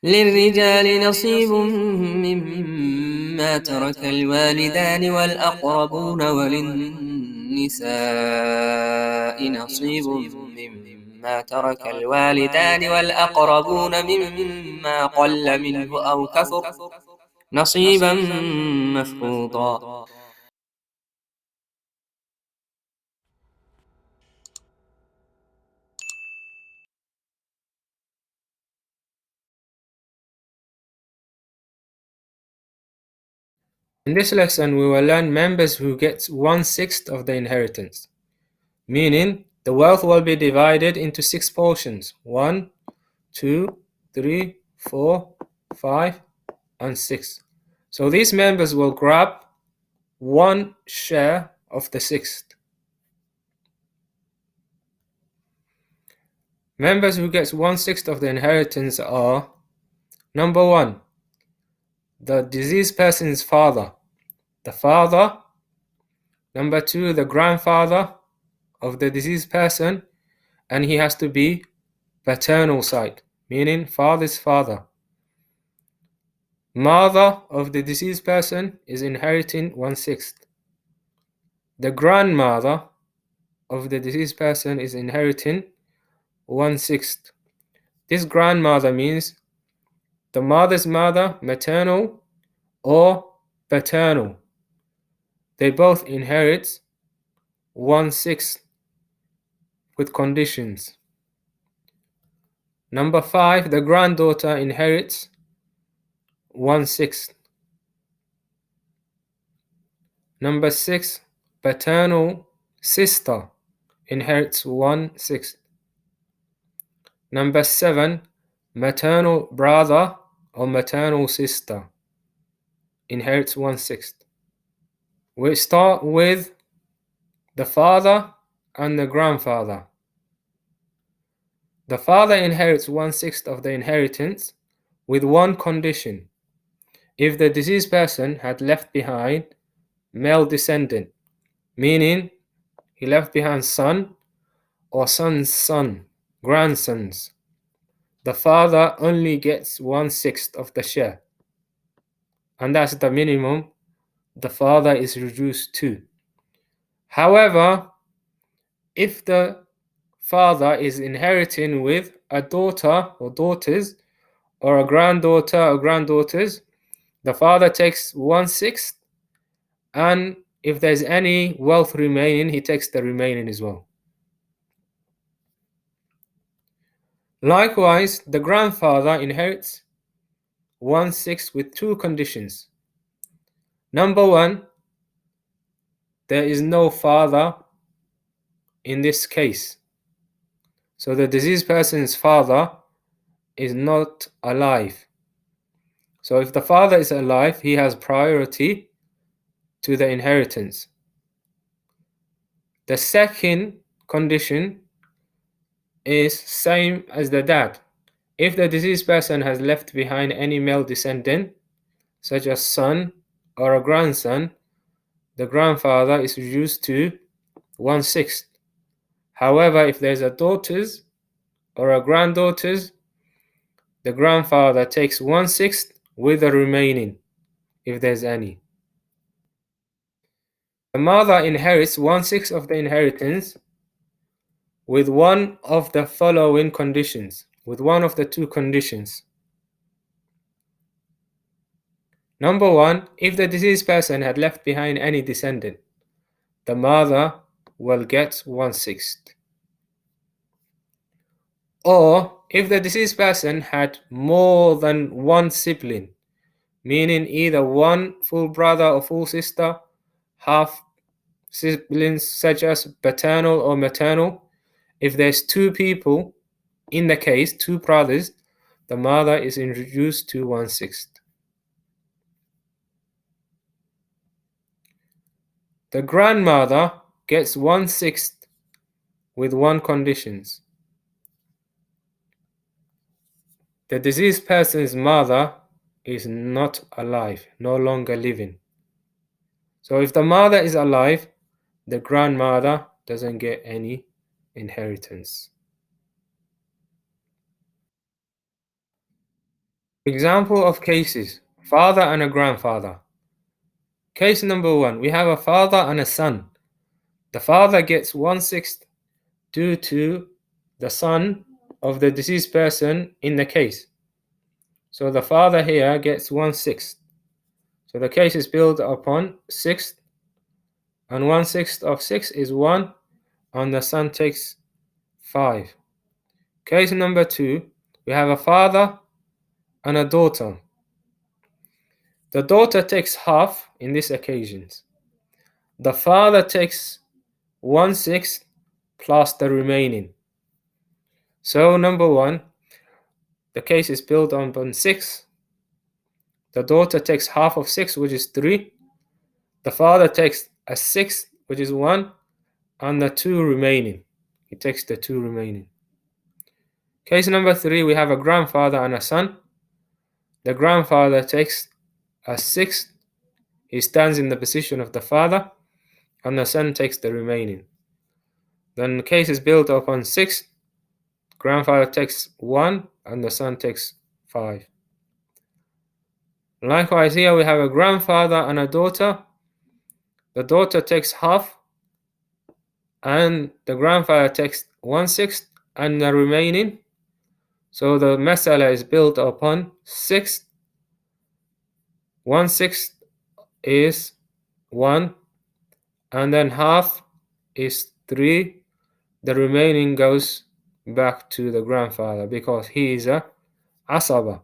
للرجال نصيب مما ترك الوالدان والأقربون وللنساء نصيب مما ترك الوالدان والأقربون مما قل منه أو كثر نصيبا مفروضا. In this lesson, we will learn members who get 1/6 of the inheritance, meaning the wealth will be divided into 6 portions: 1, 2, 3, 4, 5, and 6. So these members will grab one share of the sixth. Members who get 1/6 of the inheritance are: number 1, the deceased person's father, the father. Number 2, the grandfather of the deceased person, and he has to be paternal side, meaning father's father. Mother of the deceased person is inheriting 1/6. The grandmother of the deceased person is inheriting 1/6. This grandmother means the mother's mother, maternal or paternal. They both inherit 1/6 with conditions. Number 5, the granddaughter inherits 1/6. Number 6, paternal sister inherits 1/6. Number 7, maternal brother or maternal sister inherits 1/6. We start with the father and the grandfather. The father inherits 1/6 of the inheritance with one condition: if the deceased person had left behind male descendant, meaning he left behind son or son's son, grandsons, the father only gets 1/6 of the share, and that's the minimum the father is reduced to. However, if the father is inheriting with a daughter or daughters, or a granddaughter or granddaughters, the father takes 1/6, and if there's any wealth remaining, he takes the remaining as well. Likewise, the grandfather inherits 1/6 with two conditions. Number 1, there is no father in this case. So the deceased person's father is not alive. So if the father is alive, he has priority to the inheritance. The second condition is same as the dad. If the deceased person has left behind any male descendant, such as son or a grandson, the grandfather is reduced to 1/6. However, if there's a daughters or a granddaughters, the grandfather takes 1/6 with the remaining, if there's any. The mother inherits 1/6 of the inheritance with one of the following conditions, with one of the two conditions. Number 1, if the deceased person had left behind any descendant, the mother will get 1/6. Or if the deceased person had more than one sibling, meaning either one full brother or full sister, half siblings such as paternal or maternal, if there's two people in the case, two brothers, the mother is reduced to 1/6. The grandmother gets 1/6 with one conditions. The deceased person's mother is not alive, no longer living. So if the mother is alive, the grandmother doesn't get any inheritance. Example of cases: father and a grandfather. Case number 1, we have a father and a son. The father gets 1/6 due to the son of the deceased person in the case. So the father here gets 1/6. So the case is built upon 6, and 1/6 of 6 is 1, and the son takes 5. Case number 2, we have a father and a daughter. The daughter takes half in this occasion. The father takes 1/6 plus the remaining. So number 1, the case is built upon 6. The daughter takes half of 6, which is 3. The father takes a 6, which is 1, and the 2 remaining. He takes the 2 remaining. Case number 3, we have a grandfather and a son. The grandfather takes a 6. He stands in the position of the father, and the son takes the remaining. Then the case is built upon 6. Grandfather takes 1, and the son takes 5. Likewise, here we have a grandfather and a daughter. The daughter takes half, and the grandfather takes 1/6 and the remaining. So the masala is built upon 6. 1/6 is 1, and then half is 3. The remaining goes back to the grandfather because he is a asaba.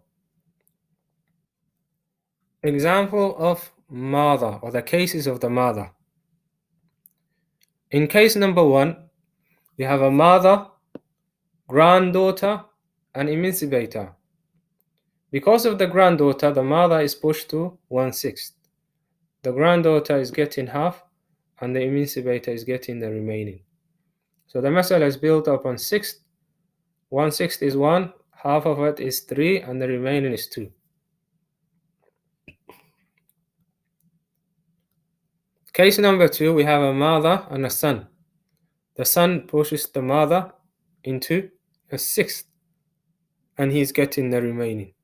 Example of mother, or the cases of the mother. In case number 1, we have a mother, granddaughter, and emancipator. Because of the granddaughter, the mother is pushed to 1/6. The granddaughter is getting half, and the emancipator is getting the remaining. So the masala is built upon 6. 1/6 is 1, half of it is 3, and the remaining is 2. Case number 2, we have a mother and a son. The son pushes the mother into a 6th, and he's getting the remaining.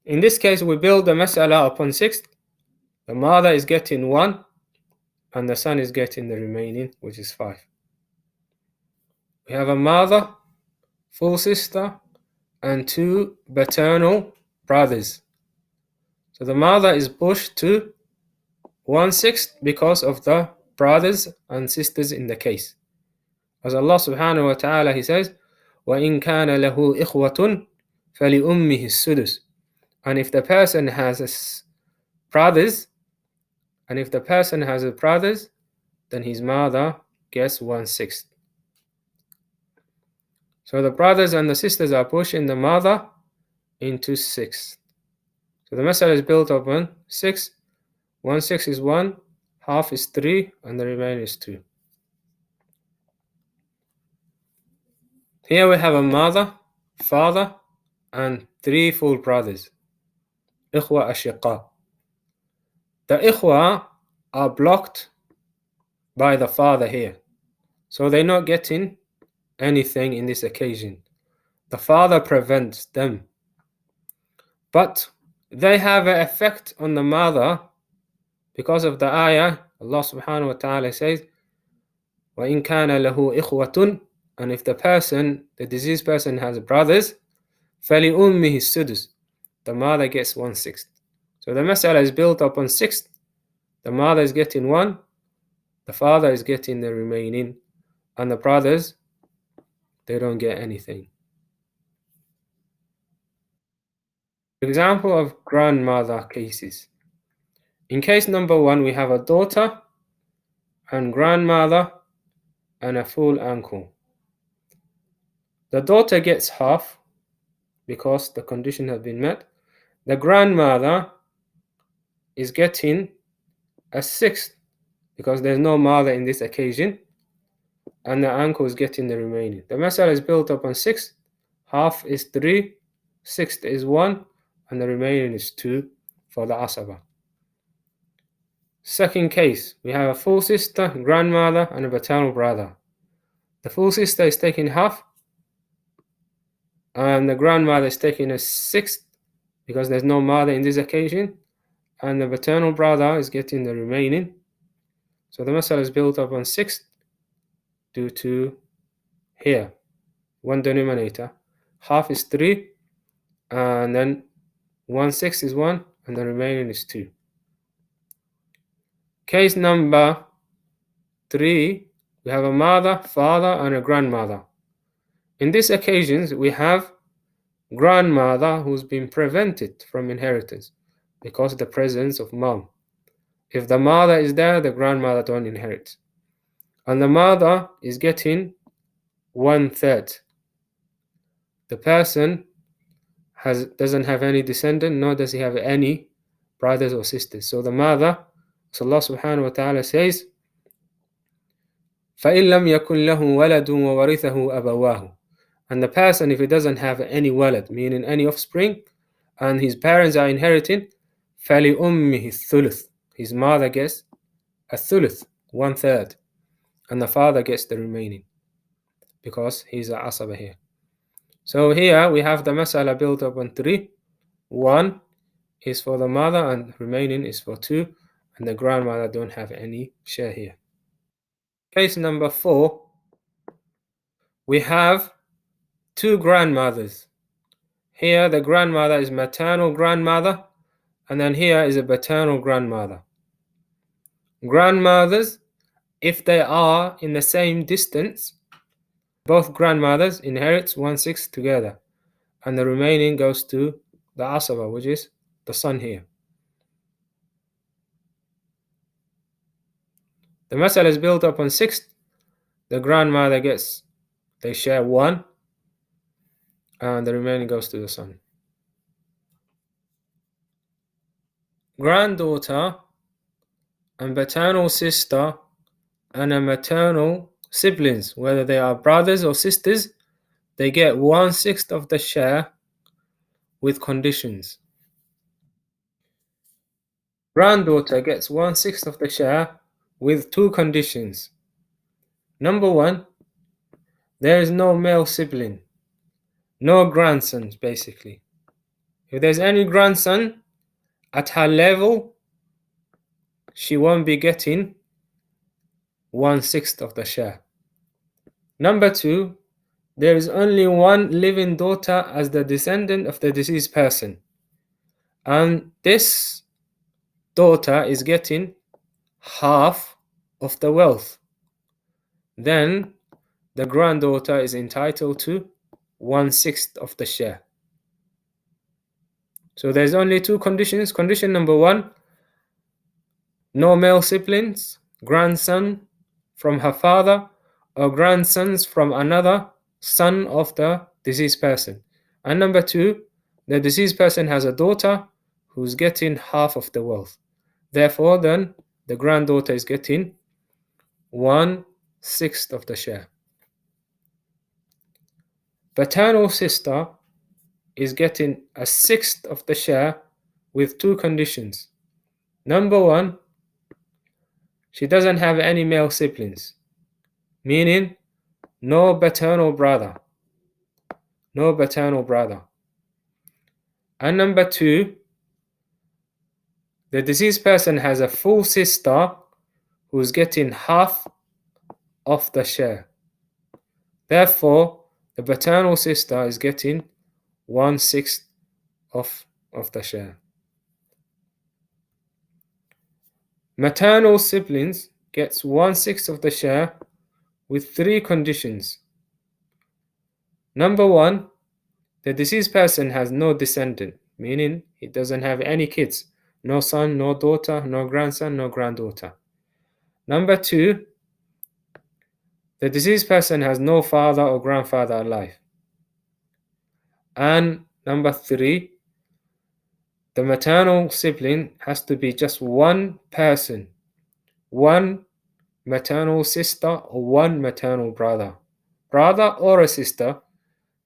In this case, we build the masala upon 6. The mother is getting 1, and the son is getting the remaining, which is 5. We have a mother, full sister, and 2 paternal brothers. So the mother is pushed to 1/6 because of the brothers and sisters in the case. As Allah subhanahu wa ta'ala, He says, وَإِن كَانَ لَهُ إِخْوَةٌ فَلِأُمِّهِ السُّدُسُ. And if the person has brothers, then his mother gets 1/6. So the brothers and the sisters are pushing the mother into 6. So the masala is built upon 6. 1/6 is 1, half is 3, and the remaining is 2. Here we have a mother, father, and 3 full brothers. Ikhwa ashiqa. The ikhwa are blocked by the father here, so they're not getting anything in this occasion. The father prevents them, but they have an effect on the mother because of the ayah. Allah subhanahu wa ta'ala says, وَإِن كَانَ لَهُ إِخْوَةٌ. And if the deceased person has brothers, فَلِأُمِّهِ السُّدُسُ. The mother gets 1/6. So the masala is built upon 6. The mother is getting 1, the father is getting the remaining, and the brothers, they don't get anything. Example of grandmother cases. In case number 1, we have a daughter and grandmother and a full uncle. The daughter gets half because the condition has been met. The grandmother is getting a 6th because there's no mother in this occasion, and the uncle is getting the remaining. The masala is built upon 6. Half is 3, 6th is 1, and the remaining is 2 for the asaba. Second case, we have a full sister, grandmother, and a paternal brother. The full sister is taking half, and the grandmother is taking a 6th, because there's no mother in this occasion, and the paternal brother is getting the remaining. So the masala is built up on 6 due to here, one denominator. Half is 3, and then 1/6 is 1, and the remaining is 2. Case number 3, we have a mother, father, and a grandmother. In these occasions, we have grandmother who's been prevented from inheritance because of the presence of mom. If the mother is there, the grandmother don't inherit. And the mother is getting 1/3. The person doesn't have any descendant, nor does he have any brothers or sisters. So the mother, so Allah subhanahu wa ta'ala says, فَإِن لَمْ يَكُنْ لَهُ وَلَدٌ وَوَرِثَهُ أَبَوَاهُ. And the person, if he doesn't have any walad, meaning any offspring, and his parents are inheriting, فَلِأُمِّهِ الثُّلُث. His mother gets a thuluth, 1/3, and the father gets the remaining, because he's a asaba here. So here we have the masala built up on 3. 1 is for the mother, and remaining is for 2, and the grandmother don't have any share here. Case number 4, we have 2 grandmothers. Here the grandmother is maternal grandmother, and then here is a paternal grandmother. Grandmothers, if they are in the same distance, both grandmothers inherit 1/6 together, and the remaining goes to the asaba, which is the son here. The masala is built up on 6. The grandmother gets, they share 1, and the remaining goes to the son. Granddaughter and paternal sister and a maternal siblings, whether they are brothers or sisters, they get 1/6 of the share with conditions. Granddaughter gets 1/6 of the share with 2 conditions. Number 1, there is no male sibling, no grandsons basically. If there's any grandson at her level, she won't be getting 1/6 of the share. Number 2, there is only one living daughter as the descendant of the deceased person, and this daughter is getting half of the wealth. Then the granddaughter is entitled to 1/6 of the share. So there's only 2 conditions. Condition number 1, no male siblings, grandson from her father or grandsons from another son of the deceased person. And number 2, the deceased person has a daughter who's getting half of the wealth. Therefore, then the granddaughter is getting 1/6 of the share. Paternal sister is getting 1/6 of the share with 2 conditions. Number 1, she doesn't have any male siblings, meaning no paternal brother. No paternal brother. And number 2, the deceased person has a full sister who's getting half of the share. Therefore, the paternal sister is getting 1/6 of the share. Maternal siblings gets 1/6 of the share with 3 conditions. Number 1, the deceased person has no descendant, meaning he doesn't have any kids, no son, no daughter, no grandson, no granddaughter. Number 2, the deceased person has no father or grandfather alive. And number 3, the maternal sibling has to be just one person, one maternal sister or one maternal brother. Brother or a sister,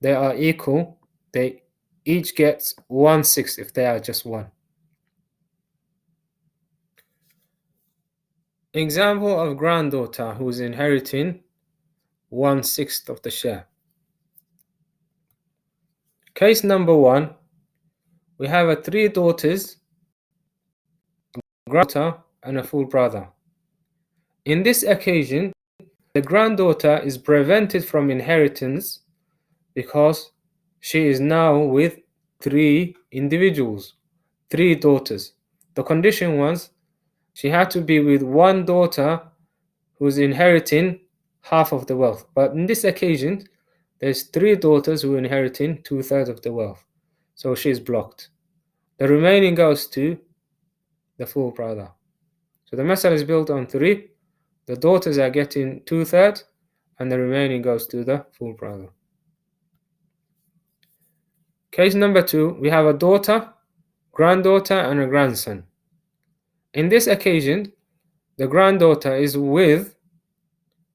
they are equal. They each get 1/6 if they are just one. Example of granddaughter who is inheriting 1/6 of the share. Case number 1, we have a 3 daughters, a granddaughter, and a full brother. In this occasion, the granddaughter is prevented from inheritance because she is now with 3 individuals, 3 daughters. The condition was she had to be with one daughter who's inheriting half of the wealth. But in this occasion, there's 3 daughters who are inheriting 2/3 of the wealth. So she's blocked. The remaining goes to the full brother. So the masala is built on 3. The daughters are getting 2/3, and the remaining goes to the full brother. Case number 2, we have a daughter, granddaughter, and a grandson. In this occasion, the granddaughter is with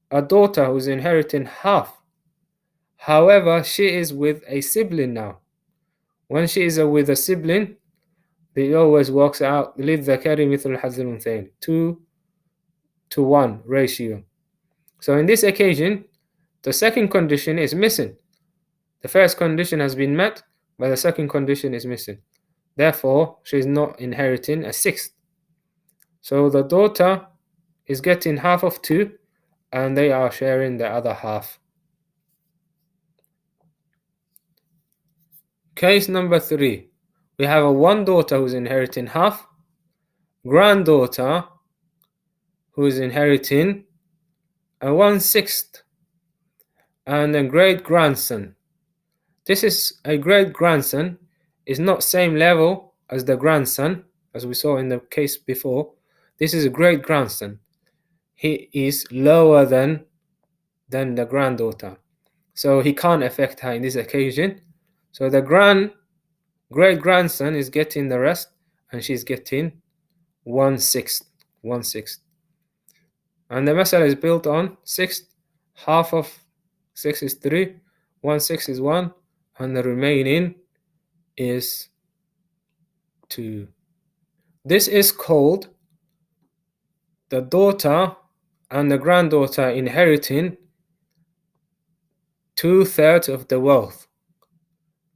a daughter who's inheriting half. However, she is with a sibling now. When she is with a sibling, it always works out للذكر مثل حظ الأنثيين, 2-to-1 ratio. So in this occasion, the second condition is missing. The first condition has been met, but the second condition is missing. Therefore, she is not inheriting a sixth. So the daughter is getting half of 2, and they are sharing the other half. Case number 3. We have a one daughter who's inheriting half, granddaughter who is inheriting a 1/6, and a great grandson. This is a great grandson, is not same level as the grandson, as we saw in the case before. This is a great grandson. He is lower than the granddaughter, so he can't affect her in this occasion. So the great grandson is getting the rest, and she's getting 1/6. And the masala is built on 6. Half of 6 is 3, 1/6 is 1, and the remaining is 2. This is called the daughter and the granddaughter inheriting 2/3 of the wealth.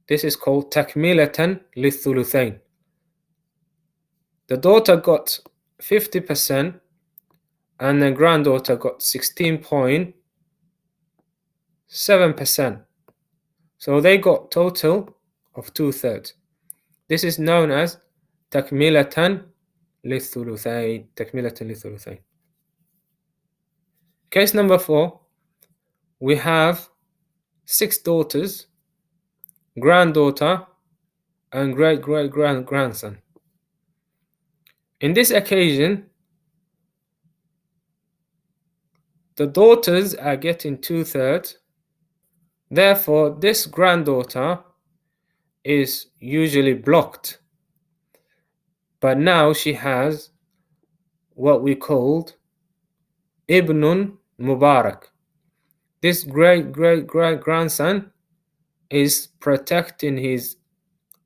This is called takmilatan lithuluthain. The daughter got 50%, and the granddaughter got 16.7%. So they got total of 2/3. This is known as takmilatan lithuluthain. Case number 4, we have 6 daughters, granddaughter, and great-great-grandson. In this occasion, the daughters are getting 2/3. Therefore, this granddaughter is usually blocked. But now she has what we called Ibnun Mubarak. This great-great-grandson is protecting his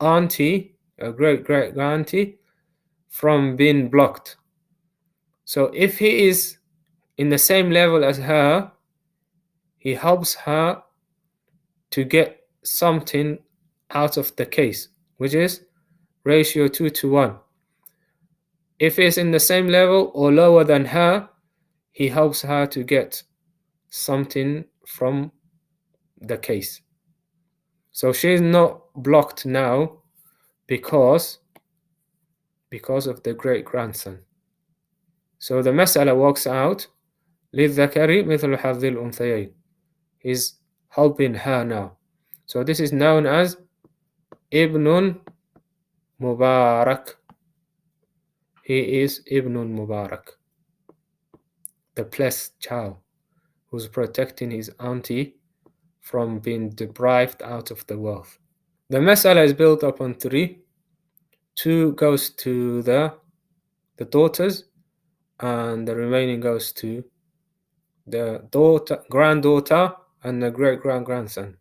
auntie, a great-great-auntie, from being blocked. So if he is in the same level as her, he helps her to get something out of the case, which is ratio 2-to-1. If he's in the same level or lower than her, he helps her to get something from the case. So she's not blocked now because of the great grandson. So the mas'ala works out للذكر مثل حظ الأنثيين. He's helping her now. So this is known as Ibnun Mubarak. He is Ibnun Mubarak, the blessed child who's protecting his auntie from being deprived out of the wealth. The mas'ala is built upon 3. 2 goes to the daughters, and the remaining goes to the granddaughter, and the great-grandson.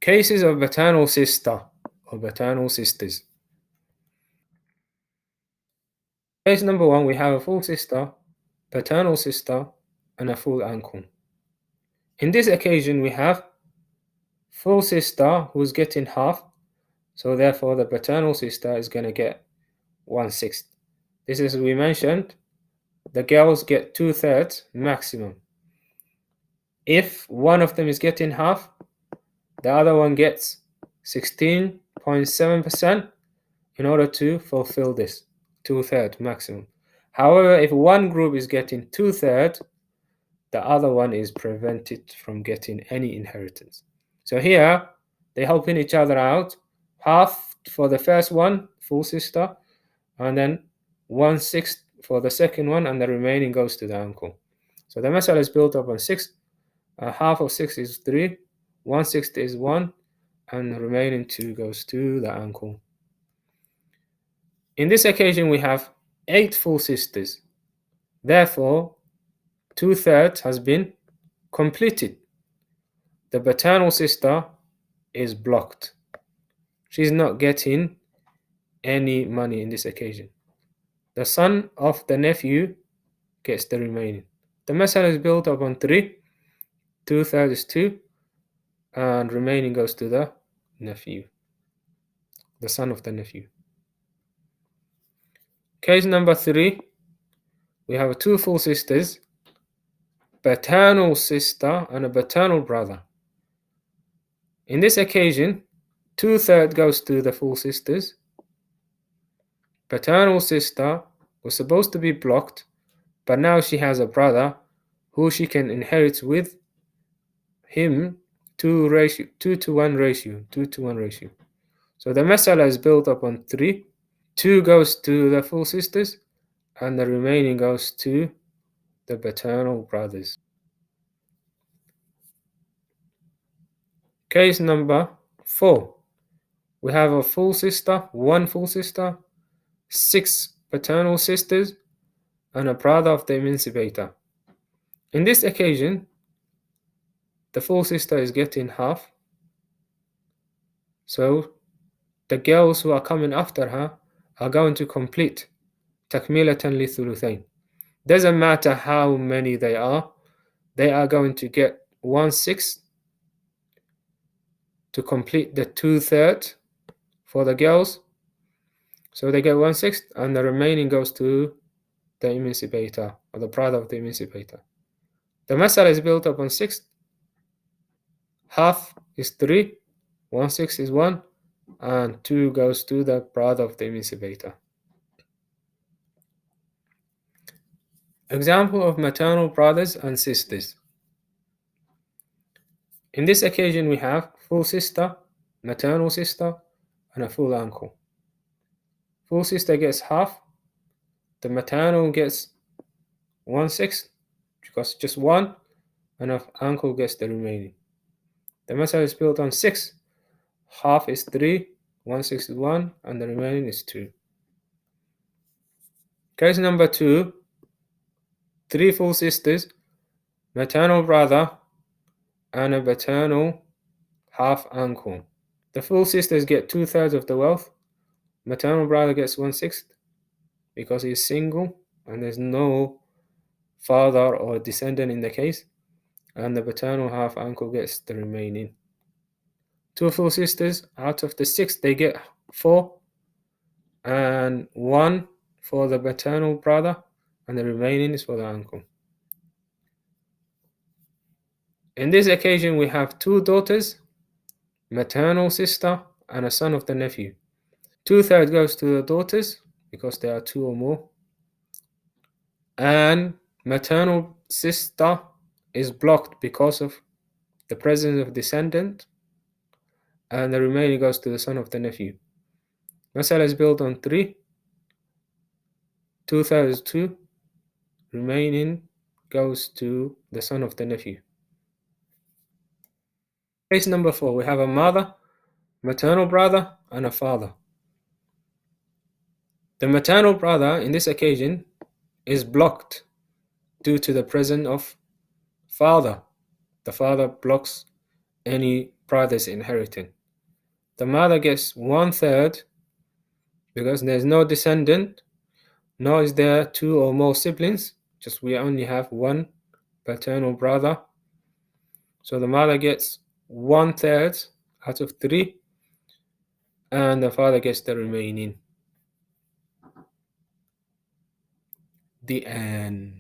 Cases of paternal sister or paternal sisters. Case number 1, we have a full sister, paternal sister, and a full uncle. In this occasion, we have full sister who's getting half, so therefore the paternal sister is going to get 1/6. This is, we mentioned, the girls get 2/3 maximum. If one of them is getting half, the other one gets 16.7% in order to fulfill this 2/3 maximum. However, if one group is getting 2/3, the other one is prevented from getting any inheritance. So here, they're helping each other out. Half for the first one, full sister, and then 1/6 for the second one, and the remaining goes to the uncle. So the masala is built up on 6. Half of 6 is 3, 1/6 is 1, and the remaining 2 goes to the uncle. In this occasion, we have 8 full sisters. Therefore, 2/3 has been completed. The paternal sister is blocked. She's not getting any money in this occasion. The son of the nephew gets the remaining. The masala is built up on 3. 2/3 is 2, and remaining goes to the nephew, the son of the nephew. Case number 3, we have 2 full sisters, paternal sister and a paternal brother. In this occasion, 2/3 goes to the full sisters. Paternal sister was supposed to be blocked, but now she has a brother who she can inherit with him 2 to 1 ratio. So the masala is built up on 3. 2 goes to the full sisters, and the remaining goes to the paternal brothers. Case number 4. We have a full sister, 1 full sister, 6 paternal sisters, and a brother of the emancipator. In this occasion, the full sister is getting half. So the girls who are coming after her are going to complete takmilatan li thuluthain. Doesn't matter how many they are going to get 1/6 to complete the 2/3 for the girls. So they get 1/6, and the remaining goes to the emancipator, or the brother of the emancipator. The masala is built up on 6. Half is 3, 1/6 is 1, and 2 goes to the brother of the emancipator. Example of maternal brothers and sisters. In this occasion, we have full sister, maternal sister, and a full uncle. Full sister gets half. The maternal gets 1/6, because just 1, and an uncle gets the remaining. The masala is built on 6. Half is 3, 1/6 is 1, and the remaining is 2. Case number 2, 3 full sisters, maternal brother, and a paternal half uncle. The full sisters get 2/3 of the wealth. Maternal brother gets 1/6 because he's single and there's no father or descendant in the case, and the paternal half uncle gets the remaining. 2 full sisters, out of the 6 they get 4, and 1 for the paternal brother, and the remaining is for the uncle. In this occasion, we have 2 daughters, maternal sister, and a son of the nephew. 2/3 goes to the daughters because there are 2 or more, and maternal sister is blocked because of the presence of descendant, and the remaining goes to the son of the nephew. Masala is built on 3. 2/3 is 2, remaining goes to the son of the nephew. Case number 4, we have a mother, maternal brother, and a father. The maternal brother in this occasion is blocked due to the presence of father. The father blocks any brother's inheritance. The mother gets 1/3 because there's no descendant, nor is there 2 or more siblings, just we only have 1 paternal brother. So the mother gets 1/3 out of 3, and the father gets the remaining. The end.